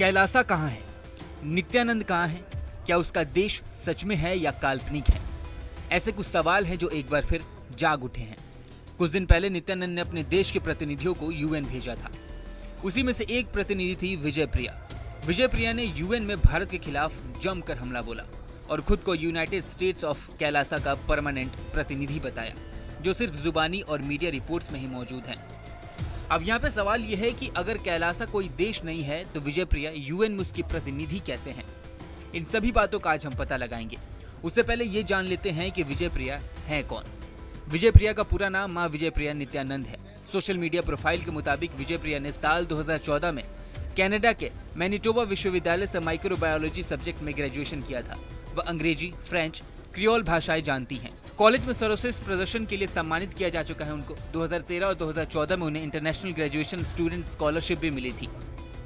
कैलासा कहाँ है? नित्यानंद कहाँ है? क्या उसका देश सच में है या काल्पनिक है? ऐसे कुछ सवाल हैं जो एक बार फिर जाग उठे हैं। कुछ दिन पहले नित्यानंद ने अपने देश के प्रतिनिधियों को यूएन भेजा था। उसी में से एक प्रतिनिधि थी विजय प्रिया। विजय प्रिया ने यूएन में भारत के खिलाफ जमकर हमला बोला और खुद को यूनाइटेड स्टेट्स ऑफ कैलासा का परमानेंट प्रतिनिधि बताया, जो सिर्फ जुबानी और मीडिया रिपोर्ट्स में ही मौजूद है। अब यहाँ पे सवाल यह है कि अगर कैलासा कोई देश नहीं है तो विजय प्रिया यूएन में उसकी प्रतिनिधि कैसे हैं? इन सभी बातों का आज हम पता लगाएंगे। उससे पहले ये जान लेते हैं कि विजय प्रिया है कौन। विजय प्रिया का पूरा नाम मां विजय प्रिया नित्यानंद है। सोशल मीडिया प्रोफाइल के मुताबिक विजय प्रिया ने साल 2014 में कनाडा के मैनिटोबा विश्वविद्यालय से माइक्रोबायोलॉजी सब्जेक्ट में ग्रेजुएशन किया था। वह अंग्रेजी, फ्रेंच, क्रियोल भाषाएं जानती हैं। कॉलेज में सर्वश्रेष्ठ प्रदर्शन के लिए सम्मानित किया जा चुका है उनको। 2013 और 2014 में उन्हें इंटरनेशनल ग्रेजुएशन स्टूडेंट स्कॉलरशिप भी मिली थी।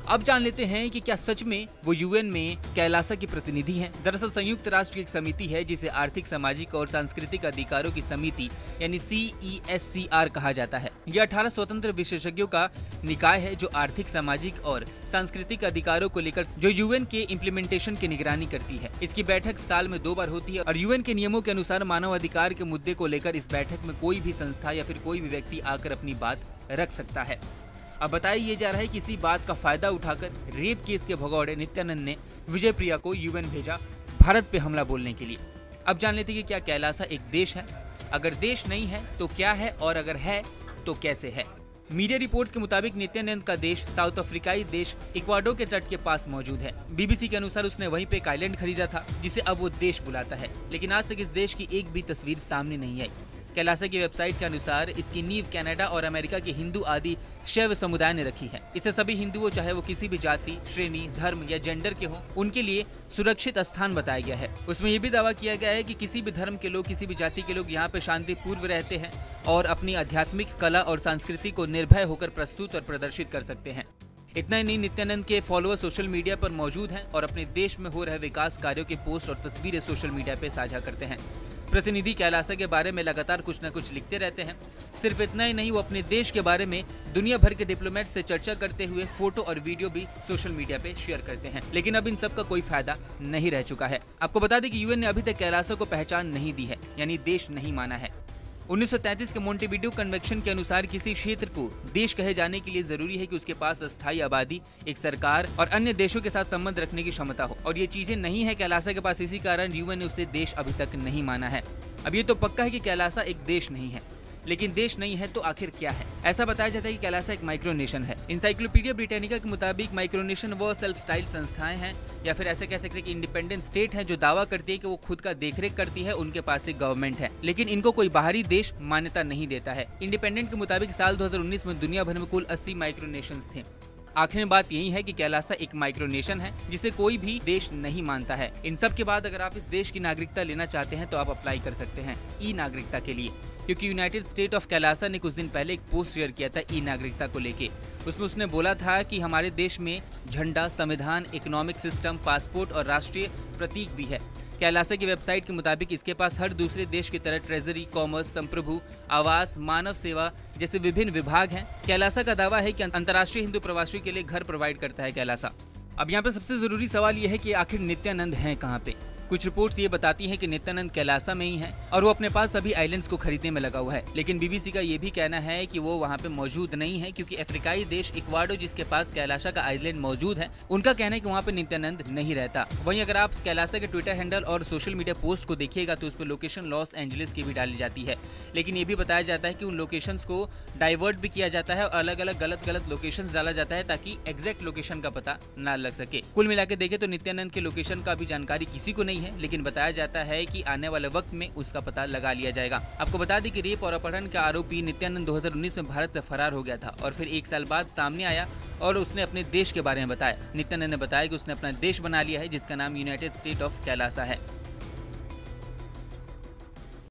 अब जान लेते हैं कि क्या सच में वो यूएन में कैलासा की प्रतिनिधि हैं। दरअसल संयुक्त राष्ट्र की एक समिति है जिसे आर्थिक, सामाजिक और सांस्कृतिक अधिकारों की समिति यानी CESCR कहा जाता है। यह 18 स्वतंत्र विशेषज्ञों का निकाय है जो आर्थिक, सामाजिक और सांस्कृतिक अधिकारों को लेकर जो यूएन के इम्प्लीमेंटेशन की निगरानी करती है। इसकी बैठक साल में 2 बार होती है और यूएन के नियमों के अनुसार मानव अधिकार के मुद्दे को लेकर इस बैठक में कोई भी संस्था या फिर कोई भी व्यक्ति आकर अपनी बात रख सकता है। अब बताया ये जा रहा है कि इसी बात का फायदा उठाकर रेप केस के भगौड़े नित्यानंद ने विजय प्रिया को यूएन भेजा भारत पे हमला बोलने के लिए। अब जान लेते हैं कि क्या कैलासा एक देश है? अगर देश नहीं है तो क्या है, और अगर है तो कैसे है? मीडिया रिपोर्ट्स के मुताबिक नित्यानंद का देश साउथ अफ्रीकाई देश इक्वाडोर के तट के पास मौजूद है। बीबीसी के अनुसार उसने वहीं पे एक आइलैंड खरीदा था जिसे अब वो देश बुलाता है, लेकिन आज तक इस देश की एक भी तस्वीर सामने नहीं आई। कैलासा की वेबसाइट के अनुसार इसकी नींव कनाडा और अमेरिका के हिंदू आदि शैव समुदाय ने रखी है। इसे सभी हिंदुओं, चाहे वो किसी भी जाति, श्रेणी, धर्म या जेंडर के हों, उनके लिए सुरक्षित स्थान बताया गया है। उसमें ये भी दावा किया गया है कि किसी भी धर्म के लोग, किसी भी जाति के लोग यहाँ पे शांतिपूर्व रहते हैं और अपनी आध्यात्मिक, कला और संस्कृति को निर्भय होकर प्रस्तुत और प्रदर्शित कर सकते हैं। इतना ही नहीं, नित्यानंद के फॉलोअर सोशल मीडिया पर मौजूद हैं और अपने देश में हो रहे विकास कार्यों के पोस्ट और तस्वीरें सोशल मीडिया पे साझा करते हैं। प्रतिनिधि कैलासा के बारे में लगातार कुछ न कुछ लिखते रहते हैं। सिर्फ इतना ही नहीं, वो अपने देश के बारे में दुनिया भर के डिप्लोमेट से चर्चा करते हुए फोटो और वीडियो भी सोशल मीडिया पे शेयर करते हैं। लेकिन अब इन सब का कोई फायदा नहीं रह चुका है। आपको बता दें कि यूएन ने अभी तक कैलासा को पहचान नहीं दी है, यानी देश नहीं माना है। 1933 के मोंटेविडियो कन्वेंशन के अनुसार किसी क्षेत्र को देश कहे जाने के लिए जरूरी है कि उसके पास अस्थायी आबादी, एक सरकार और अन्य देशों के साथ संबंध रखने की क्षमता हो, और ये चीजें नहीं है कैलासा के पास। इसी कारण यूएन ने उसे देश अभी तक नहीं माना है। अब ये तो पक्का है कि कैलासा एक देश नहीं है, लेकिन देश नहीं है तो आखिर क्या है? ऐसा बताया जाता है कि कैलासा एक माइक्रोनेशन है। इंसाइक्लोपीडिया ब्रिटानिका के मुताबिक माइक्रोनेशन वो सेल्फ स्टाइल्ड संस्थाएं हैं, या फिर ऐसे कह सकते हैं कि इंडिपेंडेंट स्टेट है जो दावा करती है कि वो खुद का देखरेख करती है, उनके पास एक गवर्नमेंट है, लेकिन इनको कोई बाहरी देश मान्यता नहीं देता है। इंडिपेंडेंट के मुताबिक साल 2019 में दुनिया भर में कुल 80 माइक्रोनेशंस थे। आखिर में बात यही है कि कैलासा एक माइक्रोनेशन है जिसे कोई भी देश नहीं मानता है। इन सब के बाद अगर आप इस देश की नागरिकता लेना चाहते हैं तो आप अप्लाई कर सकते हैं ई नागरिकता के लिए, क्योंकि यूनाइटेड स्टेट ऑफ कैलासा ने कुछ दिन पहले एक पोस्ट शेयर किया था ई नागरिकता को लेके। उसमें उसने बोला था कि हमारे देश में झंडा, संविधान, इकोनॉमिक सिस्टम, पासपोर्ट और राष्ट्रीय प्रतीक भी है। कैलासा की वेबसाइट के मुताबिक इसके पास हर दूसरे देश की तरह ट्रेजरी, कॉमर्स, संप्रभु, आवास, मानव सेवा जैसे विभिन्न विभाग हैं। कैलासा का दावा है कि अंतर्राष्ट्रीय हिंदू प्रवासियों के लिए घर प्रोवाइड करता है कैलासा। अब यहाँ पे सबसे जरूरी सवाल यह है कि आखिर नित्यानंद हैं कहाँ पे? कुछ रिपोर्ट्स ये बताती हैं कि नित्यानंद कैलासा में ही है और वो अपने पास सभी आइलैंड्स को खरीदने में लगा हुआ है, लेकिन बीबीसी का ये भी कहना है कि वो वहाँ पे मौजूद नहीं है, क्योंकि अफ्रीकाई देश इक्वाडोर जिसके पास कैलासा का आइलैंड मौजूद है, उनका कहना है कि वहाँ पे नित्यानंद नहीं रहता। वहीं अगर आप कैलासा के ट्विटर हैंडल और सोशल मीडिया पोस्ट को देखिएगा तो उस पर लोकेशन लॉस एंजलिस की भी डाली जाती है, लेकिन ये भी बताया जाता है कि उन लोकेशन को डाइवर्ट भी किया जाता है और अलग अलग गलत लोकेशन डाला जाता है ताकि एग्जैक्ट लोकेशन का पता न लग सके। कुल मिला के देखें तो नित्यानंद के लोकेशन का भी जानकारी किसी को नहीं है, लेकिन बताया जाता है कि आने वाले वक्त में उसका पता लगा लिया जाएगा। आपको बता दें कि रेप और अपहरण का आरोपी नित्यानंद 2019 में भारत से फरार हो गया था और फिर 1 साल बाद सामने आया और उसने अपने देश के बारे में बताया। नित्यानंद ने बताया कि उसने अपना देश बना लिया है जिसका नाम यूनाइटेड स्टेट ऑफ कैलासा है।